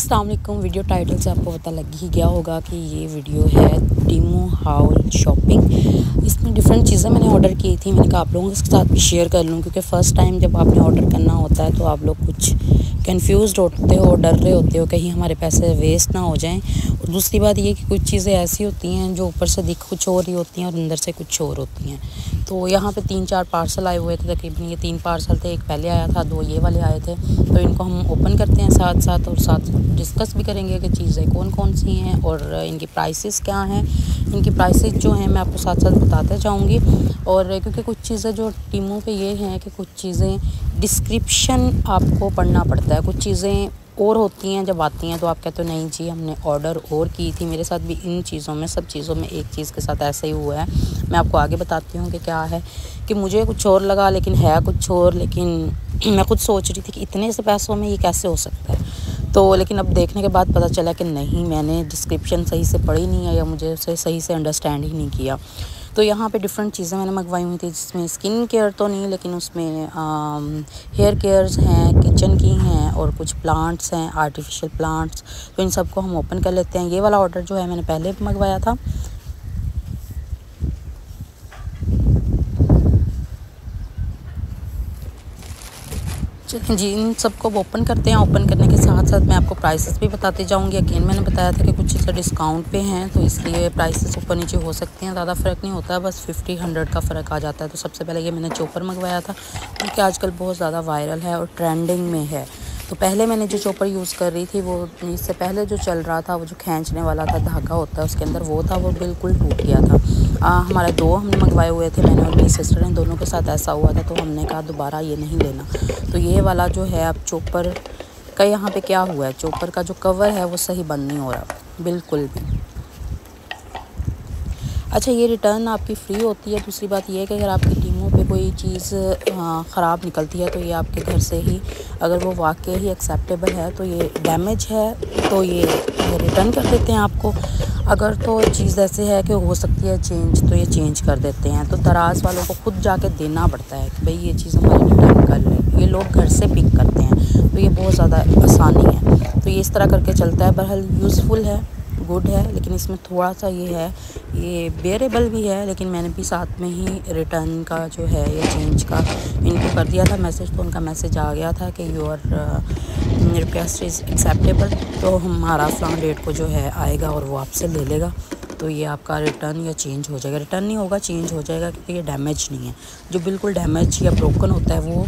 अस्सलाम वालेकुम। Video title से आपको पता लग ही गया होगा कि ये वीडियो है टीमू हाउल शॉपिंग। इसमें डिफरेंट चीज़ें मैंने ऑर्डर की थी। मैंने कहा आप लोगों के साथ भी शेयर कर लूँ, क्योंकि फ़र्स्ट टाइम जब आपने ऑर्डर करना होता है तो आप लोग कुछ कंफ्यूज होते हो, डर रहे होते हो कहीं हमारे पैसे वेस्ट ना हो जाएं। और दूसरी बात ये कि कुछ चीज़ें ऐसी होती हैं जो ऊपर से दिख कुछ और ही होती हैं और अंदर से कुछ और होती हैं। तो यहाँ पे 3-4 पार्सल आए हुए थे, तकरीबन ये 3 पार्सल थे। एक पहले आया था, 2 ये वाले आए थे। तो इनको हम ओपन करते हैं साथ साथ, और साथ डिस्कस भी करेंगे कि चीज़ें कौन कौन सी हैं और इनकी प्राइसेस क्या हैं। इनकी प्राइसेस जो हैं मैं आपको साथ साथ बताते जाऊँगी। और क्योंकि कुछ चीज़ें जो टीमों पे ये हैं कि कुछ चीज़ें डिस्क्रिप्शन आपको पढ़ना पड़ता है, कुछ चीज़ें और होती हैं जब आती हैं तो आप कहते हो नहीं जी हमने ऑर्डर और की थी। मेरे साथ भी इन चीज़ों में, सब चीज़ों में एक चीज़ के साथ ऐसा ही हुआ है। मैं आपको आगे बताती हूँ कि क्या है, कि मुझे कुछ और लगा लेकिन है कुछ और। लेकिन मैं खुद सोच रही थी कि इतने से पैसों में ये कैसे हो सकता है। तो लेकिन अब देखने के बाद पता चला कि नहीं, मैंने डिस्क्रिप्शन सही से पढ़ी नहीं है या मुझे उसे सही से अंडरस्टैंड ही नहीं किया। तो यहाँ पे डिफरेंट चीज़ें मैंने मंगवाई हुई थी, जिसमें स्किन केयर तो नहीं, लेकिन उसमें हेयर केयर्स हैं, किचन की हैं और कुछ प्लांट्स हैं, आर्टिफिशियल प्लांट्स। तो इन सबको हम ओपन कर लेते हैं। ये वाला ऑर्डर जो है मैंने पहले भी मंगवाया था। चलिए जी, इन सबको ओपन करते हैं। ओपन करने के साथ साथ मैं आपको प्राइसेस भी बताते जाऊंगी। अगेन मैंने बताया था कि कुछ चीज़ें डिस्काउंट पे हैं, तो इसलिए प्राइसेस ऊपर नीचे हो सकते हैं, ज़्यादा फ़र्क नहीं होता है, बस 50-100 का फ़र्क आ जाता है। तो सबसे पहले ये मैंने चॉपर मंगवाया था, क्योंकि आजकल बहुत ज़्यादा वायरल है और ट्रेंडिंग में है। तो पहले मैंने जो चॉपर यूज़ कर रही थी, वो इससे पहले जो चल रहा था, वो जो खींचने वाला था, धागा होता है उसके अंदर, वो था, वो बिल्कुल टूट गया था। हमारे 2 हमने मंगवाए हुए थे, मैंने और मेरी सिस्टर ने, दोनों के साथ ऐसा हुआ था। तो हमने कहा दोबारा ये नहीं लेना। तो ये वाला जो है, अब चॉपर का यहाँ पे क्या हुआ है, चॉपर का जो कवर है वो सही बंद नहीं हो रहा बिल्कुल भी। अच्छा, ये रिटर्न आपकी फ्री होती है। दूसरी बात ये है कि अगर आपकी टीमों पे कोई चीज़ ख़राब निकलती है तो ये आपके घर से ही, अगर वो वाकई ही एक्सेप्टेबल है, तो ये डैमेज है तो ये रिटर्न कर देते हैं आपको। अगर तो चीज़ ऐसे है कि हो सकती है चेंज, तो ये चेंज कर देते हैं। तो दराज वालों को खुद जाके देना पड़ता है कि भाई ये चीज़ हमारी रिटर्न कर लें। ये लोग घर से पिक करते हैं, तो ये बहुत ज़्यादा आसानी है। तो ये इस तरह करके चलता है। बहरहाल यूज़फुल है, गुड है, लेकिन इसमें थोड़ा सा ये है, ये बेरेबल भी है। लेकिन मैंने भी साथ में ही रिटर्न का जो है या चेंज का इनको कर दिया था मैसेज। तो उनका मैसेज आ गया था कि योर रिक्वेस्ट इज़ एक्सेप्टेबल। तो हमारा फलां डेट को जो है आएगा और वो आपसे ले लेगा। तो ये आपका रिटर्न या चेंज हो जाएगा। रिटर्न नहीं होगा, चेंज हो जाएगा, क्योंकि ये डैमेज नहीं है। जो बिल्कुल डैमेज या ब्रोकन होता है वो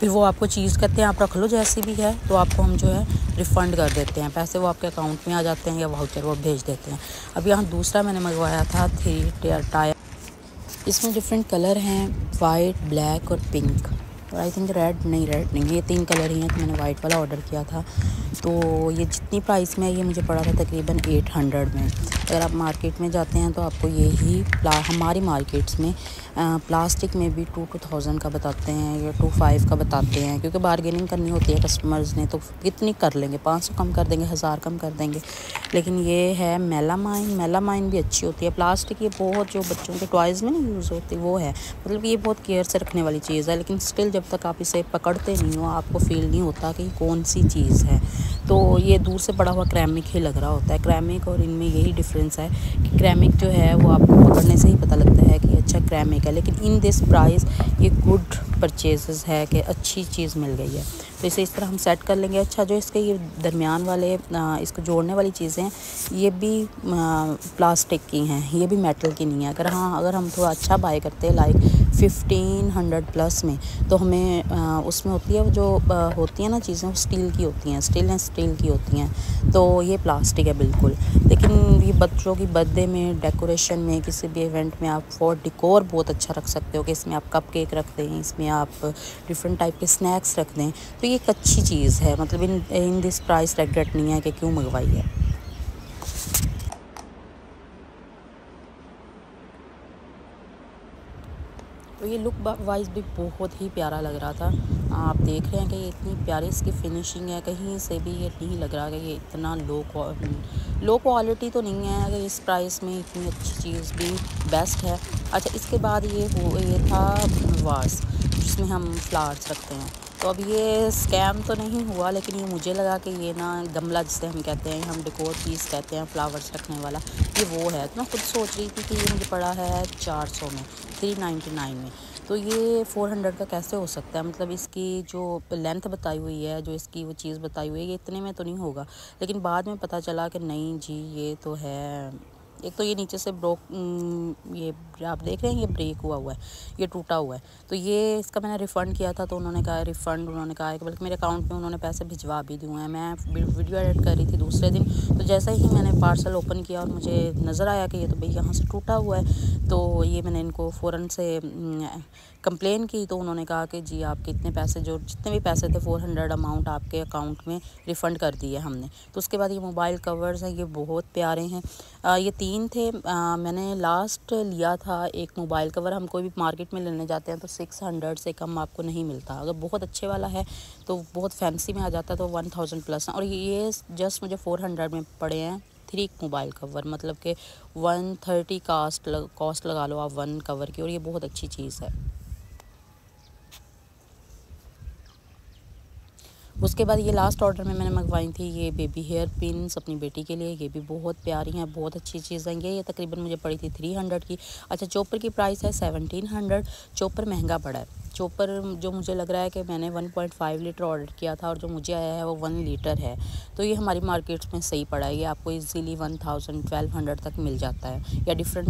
फिर वो आपको चीज़ कहते हैं आप रख लो जैसी भी है, तो आपको हम जो है रिफ़ंड कर देते हैं, पैसे वो आपके अकाउंट में आ जाते हैं या वाउचर वो भेज देते हैं। अब यहाँ दूसरा मैंने मंगवाया था 3 टायर। इसमें डिफरेंट कलर हैं, वाइट, ब्लैक और पिंक, और आई थिंक रेड नहीं, ये 3 कलर ही हैं। तो मैंने वाइट वाला ऑर्डर किया था। तो ये जितनी प्राइस में है, ये मुझे पड़ा था तकरीबन 800 में। अगर आप मार्केट में जाते हैं तो आपको यही हमारी मार्केट्स में प्लास्टिक में भी 2000 का बताते हैं या 25 का बताते हैं, क्योंकि बारगेनिंग करनी होती है कस्टमर्स ने। तो कितनी कर लेंगे, 500 कम कर देंगे, 1000 कम कर देंगे। लेकिन ये है मेलामाइन भी अच्छी होती है। प्लास्टिक ये बहुत, जो बच्चों के टॉयज़ में नहीं यूज़ होती, वो है, मतलब ये बहुत केयर से रखने वाली चीज़ है। लेकिन स्टिल जब तक आप इसे पकड़ते नहीं हो, आपको फील नहीं होता कि कौन सी चीज़ है। तो ये दूर से पड़ा हुआ क्रेमिक ही लग रहा होता है। क्रेमिक और इनमें यही डिफरेंस है कि क्रेमिक जो है वो आपको पकड़ने से ही पता लगता है कि अच्छा क्रेमिक है। लेकिन इन दिस प्राइस ये गुड परचेज़ है कि अच्छी चीज़ मिल गई है। तो इसे इस तरह हम सेट कर लेंगे। अच्छा, जो इसके ये दरमियान वाले इसको जोड़ने वाली चीज़ें हैं, ये भी प्लास्टिक की हैं, ये भी मेटल की नहीं है। अगर हम थोड़ा अच्छा बाय करते हैं, लाइक 1500 प्लस में, तो हमें उसमें होती है वो जो होती है ना चीज़ें, वो स्टील की होती हैं, स्टील की होती हैं। तो ये प्लास्टिक है बिल्कुल। लेकिन ये बच्चों की बर्थडे में, डेकोरेशन में, किसी भी इवेंट में आप फॉर डिकोर बहुत अच्छा रख सकते हो कि इसमें आप कप केक रख दें, इसमें आप डिफरेंट टाइप के स्नैक्स रख दें। तो ये एक अच्छी चीज़ है, मतलब इन दिस प्राइस रेगरेट नहीं है कि क्यों मंगवाई है। तो ये लुक वाइज भी बहुत ही प्यारा लग रहा था। आप देख रहे हैं कि ये इतनी प्यारी इसकी फिनिशिंग है, कहीं से भी ये नहीं लग रहा कि ये इतना लो क्वालिटी तो नहीं है। अगर इस प्राइस में इतनी अच्छी चीज़ भी बेस्ट है। अच्छा, इसके बाद ये था वास, जिसमें हम फ्लावर्स रखते हैं। तो अब ये स्कैम तो नहीं हुआ, लेकिन ये मुझे लगा कि ये ना गमला जिसे हम कहते हैं, हम डेकोर पीस कहते हैं फ्लावर्स रखने वाला, ये वो है। तो मैं खुद सोच रही थी कि ये मुझे पड़ा है 400 में, 399 में, तो ये 400 का कैसे हो सकता है। मतलब इसकी जो लेंथ बताई हुई है, जो इसकी वो चीज़ बताई हुई है, ये इतने में तो नहीं होगा। लेकिन बाद में पता चला कि नहीं जी ये तो है। एक तो ये नीचे से ये आप देख रहे हैं ये ब्रेक हुआ है, ये टूटा हुआ है। तो ये इसका मैंने रिफ़ंड किया था, तो उन्होंने कहा है कि बल्कि मेरे अकाउंट में उन्होंने पैसे भिजवा भी दिए हैं। मैं वीडियो एडिट कर रही थी दूसरे दिन, तो जैसे ही मैंने पार्सल ओपन किया और मुझे नज़र आया कि ये तो भाई यहाँ से टूटा हुआ है, तो ये मैंने इनको फ़ौरन से कंप्लेन की। तो उन्होंने कहा कि जी आपके इतने पैसे, जो जितने भी पैसे थे 400 अमाउंट आपके अकाउंट में रिफ़ंड कर दिए हमने। तो उसके बाद ये मोबाइल कवर्स हैं, ये बहुत प्यारे हैं। ये 3 थे। मैंने लास्ट लिया था एक मोबाइल कवर। हम कोई भी मार्केट में लेने जाते हैं तो 600 से कम आपको नहीं मिलता। अगर बहुत अच्छे वाला है तो बहुत फैंसी में आ जाता है तो 1000 प्लस। और ये जस्ट मुझे 400 में पड़े हैं 3 मोबाइल कवर, मतलब कि 130 कॉस्ट लगा लो आप 1 कवर की, और ये बहुत अच्छी चीज़ है। उसके बाद ये लास्ट ऑर्डर में मैंने मंगवाई थी ये बेबी हेयर पिन्स अपनी बेटी के लिए। ये भी बहुत प्यारी हैं, बहुत अच्छी चीज़ है। ये तकरीबन मुझे पड़ी थी 300 की। अच्छा, चॉपर की प्राइस है 1700। चॉपर महंगा पड़ा है। चॉपर जो मुझे लग रहा है कि मैंने 1.5 लीटर ऑर्डर किया था और जो मुझे आया है वो 1 लीटर है। तो ये हमारी मार्केट्स में सही पड़ा है। ये आपको इजीली 1200 तक मिल जाता है, या डिफरेंट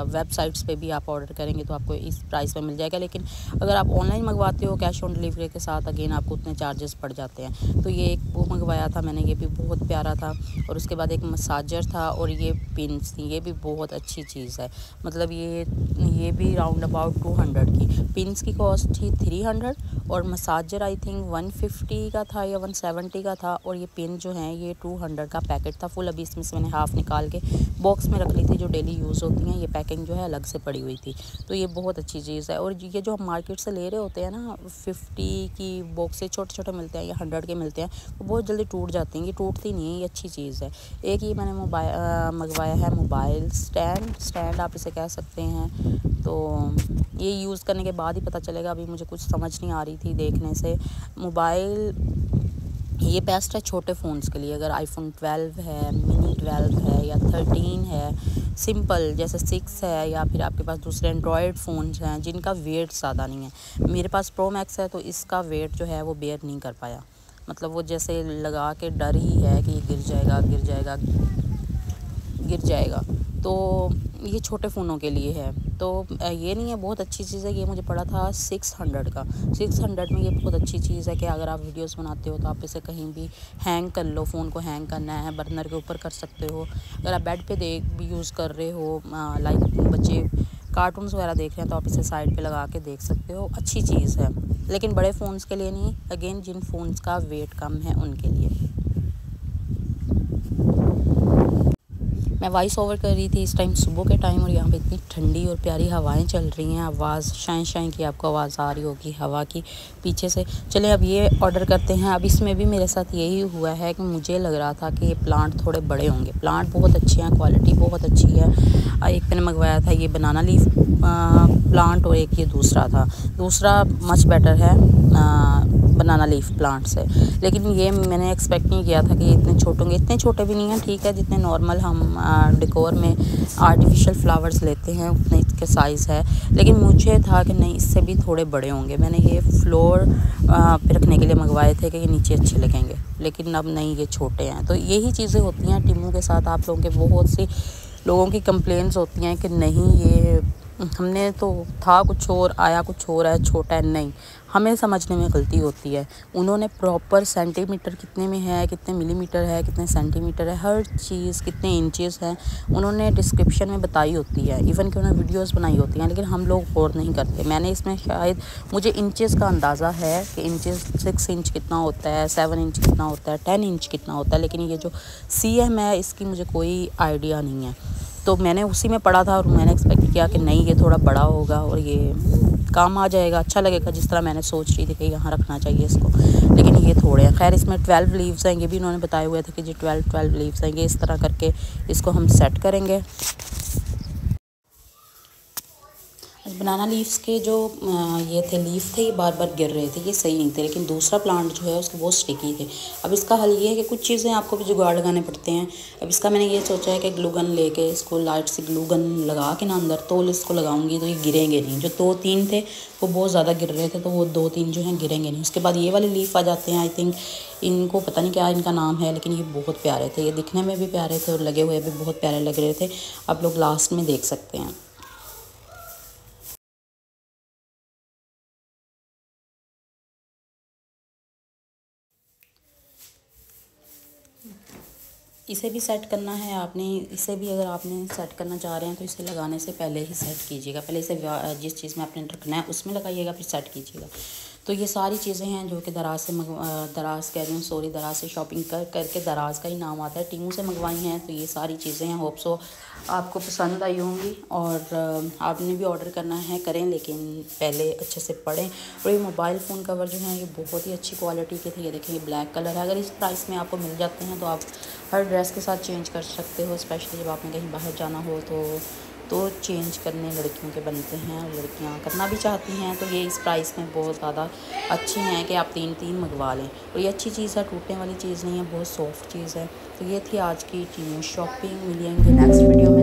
वेबसाइट्स पे भी आप ऑर्डर करेंगे तो आपको इस प्राइस में मिल जाएगा। लेकिन अगर आप ऑनलाइन मंगवाते हो कैश ऑन डिलीवरी के साथ, अगेन आपको उतने चार्जेस पड़ जाते हैं। तो ये एक वो मंगवाया था मैंने, ये भी बहुत प्यारा था। और उसके बाद एक मसाजर था और ये पिन्स थी, ये भी बहुत अच्छी चीज़ है। मतलब ये भी राउंड अबाउट 200 की। पिन्स की कॉस्ट थी 300 और मसाजर आई थिंक 150 का था या 170 का था। और ये पिन जो है ये 200 का पैकेट था फुल। अभी इसमें से मैंने हाफ़ निकाल के बॉक्स में रख ली थी, जो डेली यूज़ होती हैं। ये पैकिंग जो है अलग से पड़ी हुई थी। तो ये बहुत अच्छी चीज़ है। और ये जो हम मार्केट से ले रहे होते हैं ना, 50 की बॉक्स से छोटे छोटे मिलते हैं या 100 के मिलते हैं, वो बहुत जल्दी टूट जाती हैं। ये टूटती नहीं है, ये अच्छी चीज़ है। एक ये मैंने मंगवाया है मोबाइल स्टैंड आप इसे कह सकते हैं। तो ये यूज़ करने के बाद ही पता चलेगा, अभी मुझे कुछ समझ नहीं आ रही थी देखने से। मोबाइल ये बेस्ट है छोटे फ़ोन्स के लिए। अगर iPhone 12 है, मिनी 12 है या 13 है, सिंपल जैसे 6 है, या फिर आपके पास दूसरे एंड्रॉयड फ़ोन्स हैं जिनका वेट ज़्यादा नहीं है। मेरे पास प्रो मैक्स है तो इसका वेट जो है वो बेयर नहीं कर पाया। मतलब वो जैसे लगा के डर ही है कि ये गिर जाएगा। तो ये छोटे फ़ोनों के लिए है। तो ये नहीं है, बहुत अच्छी चीज़ है। ये मुझे पड़ा था 600 का। 600 में ये बहुत अच्छी चीज़ है कि अगर आप वीडियोस बनाते हो तो आप इसे कहीं भी हैंग कर लो। फ़ोन को हैंग करना है बर्नर के ऊपर कर सकते हो। अगर आप बेड पे भी यूज़ कर रहे हो, लाइक बच्चे कार्टून्स वगैरह देख रहे हैं, तो आप इसे साइड पे लगा के देख सकते हो। अच्छी चीज़ है, लेकिन बड़े फ़ोन्स के लिए नहीं। अगेन जिन फ़ोन्स का वेट कम है उनके लिए। मैं वॉइस ओवर कर रही थी इस टाइम सुबह के टाइम, और यहाँ पे इतनी ठंडी और प्यारी हवाएं चल रही हैं। आवाज़ शाइन की आपको आवाज़ आ रही होगी हवा की पीछे से। चलें अब ये ऑर्डर करते हैं। अब इसमें भी मेरे साथ यही हुआ है कि मुझे लग रहा था कि ये प्लांट थोड़े बड़े होंगे। प्लांट बहुत अच्छे हैं, क्वालिटी बहुत अच्छी है। एक मैंने मंगवाया था ये बनाना लीफ प्लांट, और एक ये दूसरा मच बेटर है बनाना लीफ प्लांट से। लेकिन ये मैंने एक्सपेक्ट नहीं किया था कि इतने छोटे होंगे। इतने छोटे भी नहीं हैं, ठीक है, जितने नॉर्मल हम डेकोर में आर्टिफिशियल फ्लावर्स लेते हैं उतने इसके साइज़ है। लेकिन मुझे था कि नहीं, इससे भी थोड़े बड़े होंगे। मैंने ये फ्लोर पे रखने के लिए मंगवाए थे कि ये नीचे अच्छे लगेंगे, लेकिन अब नहीं, ये छोटे हैं। तो यही चीज़ें होती हैं टिमू के साथ। आप लोगों के बहुत सी लोगों की कंप्लेंट्स होती हैं कि नहीं, ये हमने तो था कुछ और, आया कुछ और है, छोटा है। नहीं, हमें समझने में गलती होती है। उन्होंने प्रॉपर सेंटीमीटर कितने में है, कितने मिलीमीटर है, कितने सेंटीमीटर है, हर चीज़ कितने इंचेस हैं, उन्होंने डिस्क्रिप्शन में बताई होती है। इवन कि उन्होंने वीडियोस बनाई होती हैं, लेकिन हम लोग गौर नहीं करते। मैंने इसमें शायद, मुझे इंचेस का अंदाज़ा है कि इंचेस 6 इंच कितना होता है, 7 इंच कितना होता है, 10 इंच कितना होता है। लेकिन ये जो CM है इसकी मुझे कोई आइडिया नहीं है। तो मैंने उसी में पढ़ा था और मैंने एक्सपेक्ट किया कि नहीं, ये थोड़ा बड़ा होगा और ये काम आ जाएगा, अच्छा लगेगा, जिस तरह मैंने सोच रही थी कि यहाँ रखना चाहिए इसको। लेकिन ये थोड़े हैं। खैर, इसमें 12 लीव्स हैं, ये भी उन्होंने बताए हुए थे कि जी 12 लीव्स हैं। ये इस तरह करके इसको हम सेट करेंगे। बनाना लीव्स के जो ये थे लीफ थे, ये बार बार गिर रहे थे, ये सही नहीं थे, लेकिन दूसरा प्लांट जो है उसके बहुत स्टिकी थे। अब इसका हल ये है कि कुछ चीज़ें आपको भी जुगाड़ लगाने पड़ते हैं। अब इसका मैंने ये सोचा है कि ग्लू गन लेके इसको लाइट से ग्लू गन लगा के ना अंदर तोल इसको लगाऊंगी तो ये गिरेंगे नहीं। जो 2-3 थे वो बहुत ज़्यादा गिर रहे थे, तो वो 2-3 जो हैं गिरेंगे नहीं। उसके बाद ये वाले लीफ आ जाते हैं, आई थिंक इनको पता नहीं क्या इनका नाम है, लेकिन ये बहुत प्यारे थे, ये दिखने में भी प्यारे थे और लगे हुए भी बहुत प्यारे लग रहे थे। आप लोग लास्ट में देख सकते हैं। इसे भी सेट करना है आपने, इसे भी अगर आपने सेट करना चाह रहे हैं तो इसे लगाने से पहले ही सेट कीजिएगा। पहले इसे जिस चीज़ में आपने रखना है उसमें लगाइएगा, फिर सेट कीजिएगा। तो ये सारी चीज़ें हैं जो कि दराज से दराज कह रही हूँ, सॉरी, दराज से शॉपिंग करके दराज का ही नाम आता है, टीमू से मंगवाई हैं। तो ये सारी चीज़ें हैं, होप सो आपको पसंद आई होंगी। और आपने भी ऑर्डर करना है करें, लेकिन पहले अच्छे से पढ़ें। और ये मोबाइल फ़ोन कवर जो हैं ये बहुत ही अच्छी क्वालिटी के थे। ये देखें, ये ब्लैक कलर है। अगर इस प्राइस में आपको मिल जाते हैं तो आप हर ड्रेस के साथ चेंज कर सकते हो, स्पेशली जब आपने कहीं बाहर जाना हो तो चेंज करने लड़कियों के बनते हैं, और लड़कियां करना भी चाहती हैं। तो ये इस प्राइस में बहुत ज़्यादा अच्छे हैं कि आप 3 मंगवा लें। और ये अच्छी चीज़ है, टूटने वाली चीज़ नहीं है, बहुत सॉफ्ट चीज़ है। तो ये थी आज की टीमू शॉपिंग। मिलेंगे नेक्स्ट वीडियो में।